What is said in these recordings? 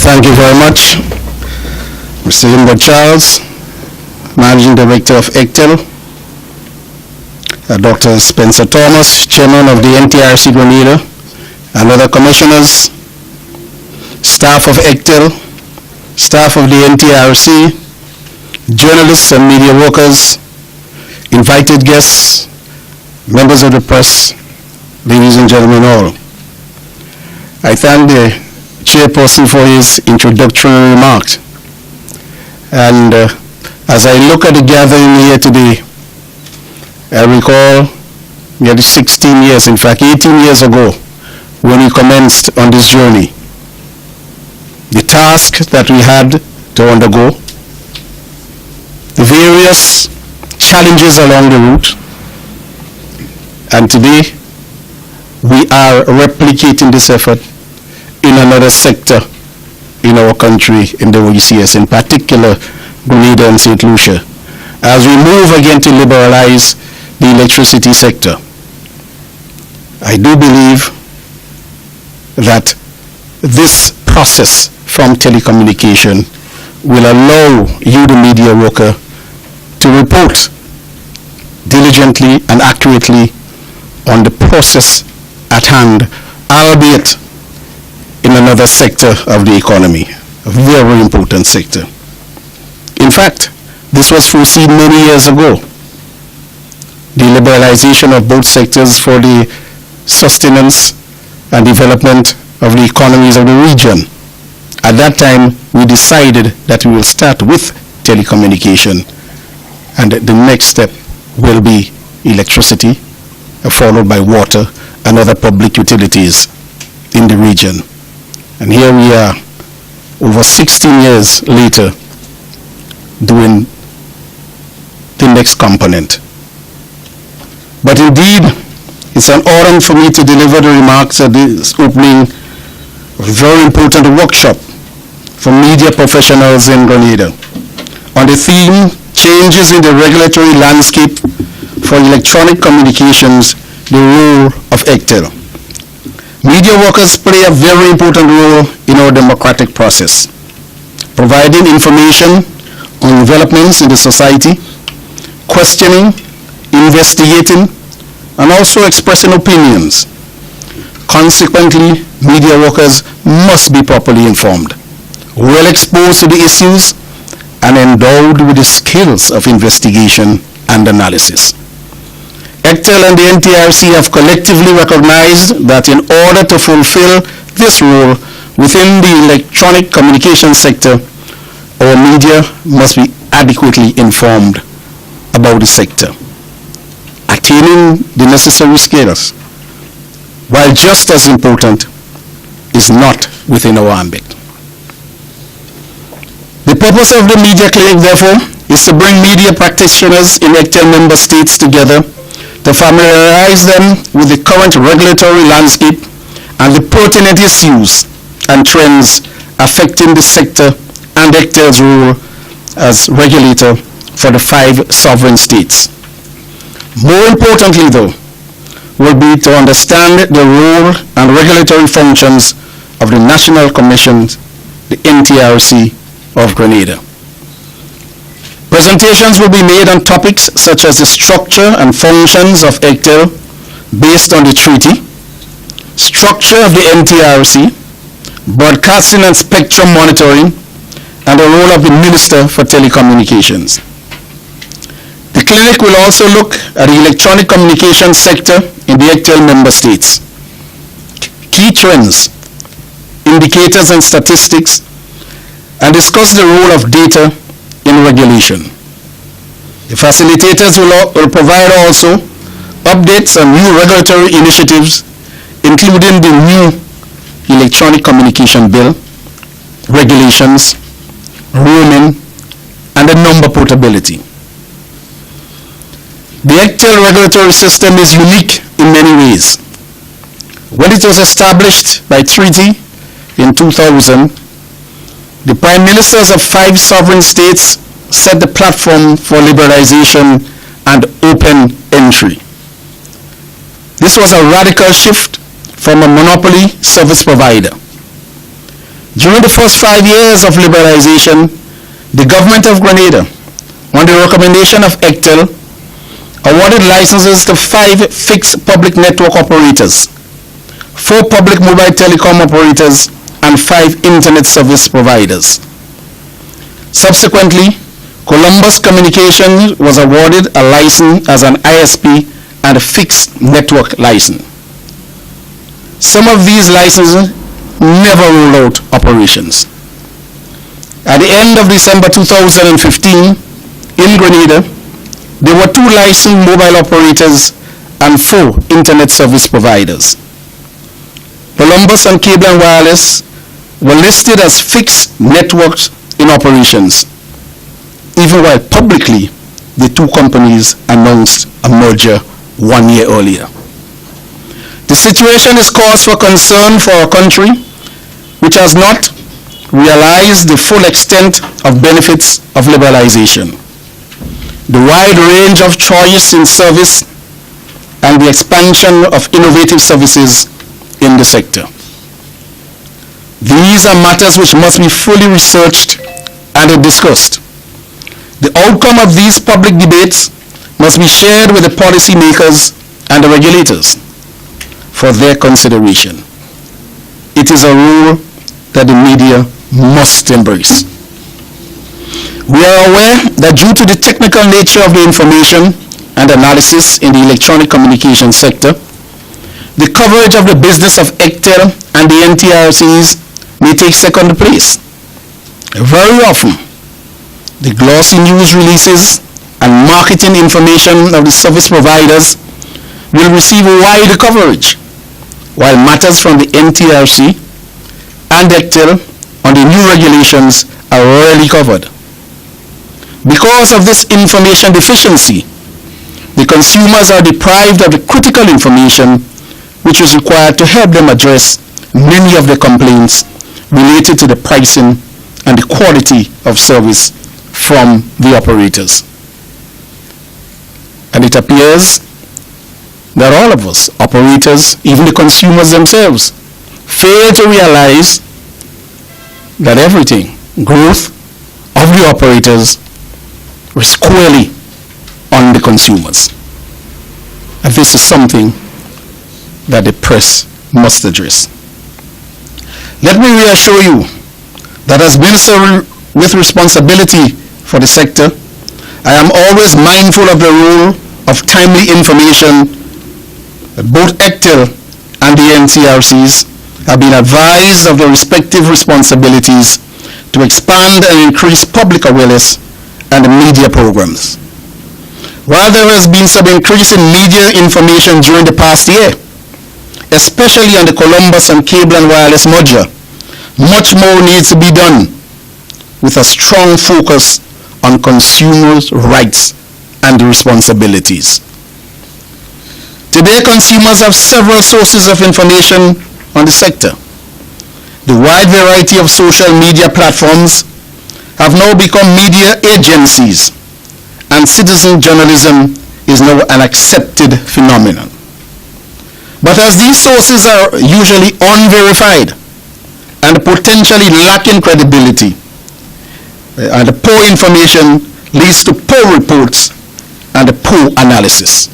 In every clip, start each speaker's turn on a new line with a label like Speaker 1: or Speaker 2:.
Speaker 1: Thank you very much, Mr. Jimbo Charles, Managing Director of ECTEL, Dr. Spencer Thomas, Chairman of the NTRC Grenada, and other commissioners, staff of ECTEL, staff of the NTRC, journalists and media workers, invited guests, members of the press, ladies and gentlemen all. I thank the chairperson for his introductory remarks. And as I look at the gathering here today, I recall nearly 16 years, in fact 18 years ago, when we commenced on this journey. The task that we had to undergo, the various challenges along the route, and today we are replicating this effort in another sector in our country, in the OECS, in particular Grenada and St. Lucia, as we move again to liberalize the electricity sector. I do believe that this process from telecommunication will allow you, the media worker, to report diligently and accurately on the process at hand, albeit in another sector of the economy, a very important sector. In fact, this was foreseen many years ago, the liberalization of both sectors for the sustenance and development of the economies of the region. At that time, we decided that we will start with telecommunication, and the next step will be electricity, followed by water and other public utilities in the region. And here we are, over 16 years later, doing the next component. But indeed, it's an honor for me to deliver the remarks at this opening of a very important workshop for media professionals in Grenada on the theme, Changes in the Regulatory Landscape for Electronic Communications, the Role of ECTEL. Media workers play a very important role in our democratic process, providing information on developments in the society, questioning, investigating, and also expressing opinions. Consequently, media workers must be properly informed, well exposed to the issues, and endowed with the skills of investigation and analysis. ECTEL and the NTRC have collectively recognized that in order to fulfill this role within the electronic communication sector, our media must be adequately informed about the sector, attaining the necessary skills, while just as important, is not within our ambit. The purpose of the Media Clinic, therefore, is to bring media practitioners in ECTEL member states together to familiarize them with the current regulatory landscape and the pertinent issues and trends affecting the sector and ECTEL's role as regulator for the 5 sovereign states. More importantly, though, will be to understand the role and regulatory functions of the National Commission, the NTRC of Grenada. Presentations will be made on topics such as the structure and functions of ECTEL based on the treaty, structure of the NTRC, broadcasting and spectrum monitoring, and the role of the Minister for Telecommunications. The clinic will also look at the electronic communications sector in the ECTEL member states, key trends, indicators and statistics, and discuss the role of data in regulation. The facilitators will provide also updates on new regulatory initiatives, including the new Electronic Communication Bill, regulations, roaming, and the number portability. The ECTEL regulatory system is unique in many ways. When it was established by treaty in 2000, the prime ministers of 5 sovereign states set the platform for liberalization and open entry. This was a radical shift from a monopoly service provider. During the first 5 years of liberalization, the government of Grenada, on the recommendation of ECTEL, awarded licenses to 5 fixed public network operators, 4 public mobile telecom operators, and 5 internet service providers. Subsequently, Columbus Communications was awarded a license as an ISP and a fixed network license. Some of these licenses never rolled out operations. At the end of December 2015, in Grenada, there were 2 licensed mobile operators and 4 internet service providers. Columbus and Cable and Wireless were listed as fixed networks in operations, even while publicly the 2 companies announced a merger 1 year earlier. The situation is cause for concern for our country, which has not realized the full extent of benefits of liberalization, the wide range of choice in service, and the expansion of innovative services in the sector. These are matters which must be fully researched and discussed. The outcome of these public debates must be shared with the policymakers and the regulators for their consideration. It is a rule that the media must embrace. We are aware that due to the technical nature of the information and analysis in the electronic communication sector, the coverage of the business of ECTEL and the NTRCs may take second place. Very often, the glossy news releases and marketing information of the service providers will receive wider coverage, while matters from the NTRC and ECTEL on the new regulations are rarely covered. Because of this information deficiency, the consumers are deprived of the critical information which is required to help them address many of the complaints related to the pricing and the quality of service from the operators. And it appears that all of us, operators, even the consumers themselves, fail to realize that everything, growth of the operators, is squarely on the consumers. And this is something that the press must address. Let me reassure you that as Minister with responsibility for the sector, I am always mindful of the role of timely information that both ECTEL and the NTRCs have been advised of their respective responsibilities to expand and increase public awareness and media programs. While there has been some increase in media information during the past year, especially on the Columbus and Cable and Wireless merger, much more needs to be done with a strong focus on consumers' rights and responsibilities. Today, consumers have several sources of information on the sector. The wide variety of social media platforms have now become media agencies, and citizen journalism is now an accepted phenomenon. But as these sources are usually unverified and potentially lacking credibility, and the poor information leads to poor reports and poor analysis.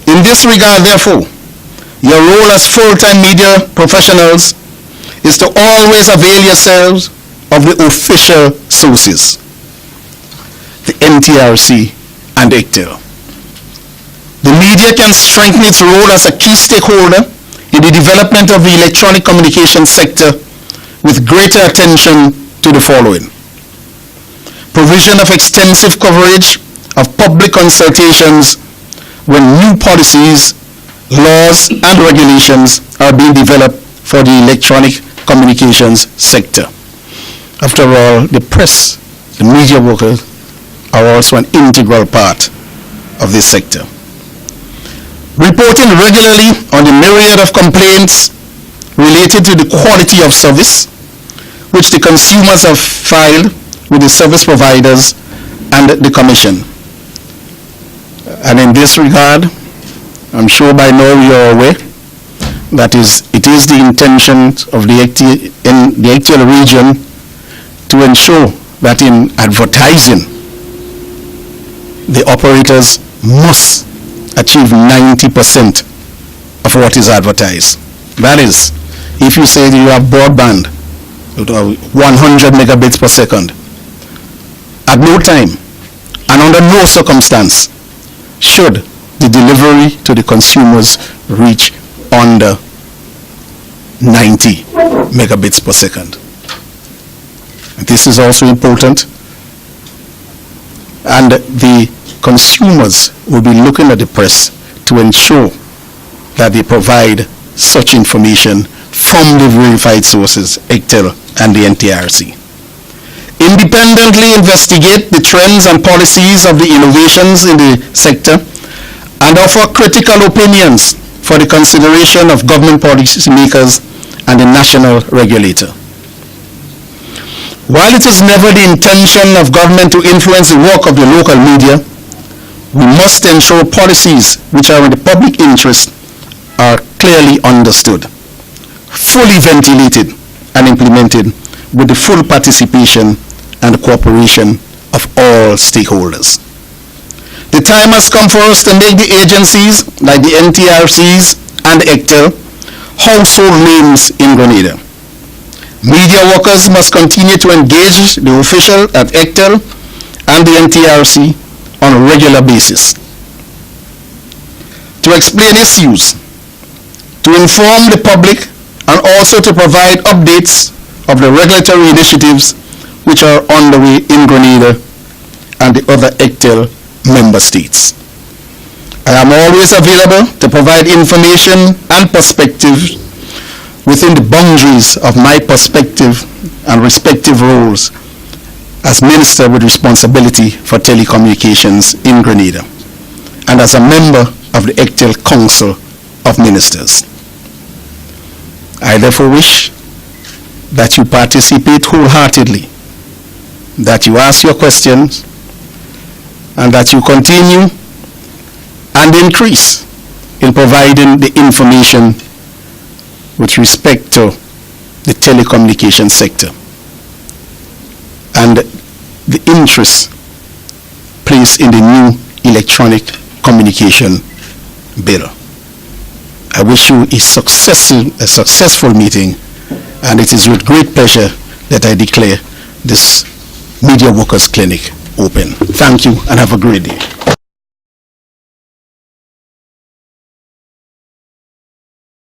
Speaker 1: In this regard, therefore, your role as full-time media professionals is to always avail yourselves of the official sources, the NTRC and ECTEL. The media can strengthen its role as a key stakeholder in the development of the electronic communication sector with greater attention to the following: provision of extensive coverage of public consultations when new policies, laws, and regulations are being developed for the electronic communications sector. After all, the press, the media workers, are also an integral part of this sector. Reporting regularly on the myriad of complaints related to the quality of service which the consumers have filed with the service providers and the Commission. And in this regard, I'm sure by now you're aware that it is the intention of the ECTEL region to ensure that in advertising, the operators must achieve 90% of what is advertised. That is, if you say that you have broadband, 100 megabits per second, at no time and under no circumstance should the delivery to the consumers reach under 90 megabits per second. This is also important, and the consumers will be looking at the press to ensure that they provide such information from the verified sources, ECTEL and the NTRC. Independently investigate the trends and policies of the innovations in the sector and offer critical opinions for the consideration of government policymakers and the national regulator. While it is never the intention of government to influence the work of the local media, we must ensure policies which are in the public interest are clearly understood, fully ventilated and implemented with the full participation and cooperation of all stakeholders. The time has come for us to make the agencies like the NTRCs and ECTEL household names in Grenada. Media workers must continue to engage the official at ECTEL and the NTRC on a regular basis to explain issues, to inform the public, and also to provide updates of the regulatory initiatives which are underway in Grenada and the other ECTEL member states. I am always available to provide information and perspective within the boundaries of my perspective and respective roles as Minister with responsibility for telecommunications in Grenada and as a member of the ECTEL Council of Ministers. I therefore wish that you participate wholeheartedly, that you ask your questions, and that you continue and increase in providing the information with respect to the telecommunication sector and the interest placed in the new electronic communication bill. I wish you a successful meeting, and it is with great pleasure that I declare this Media Workers Clinic open. Thank you and have a great day.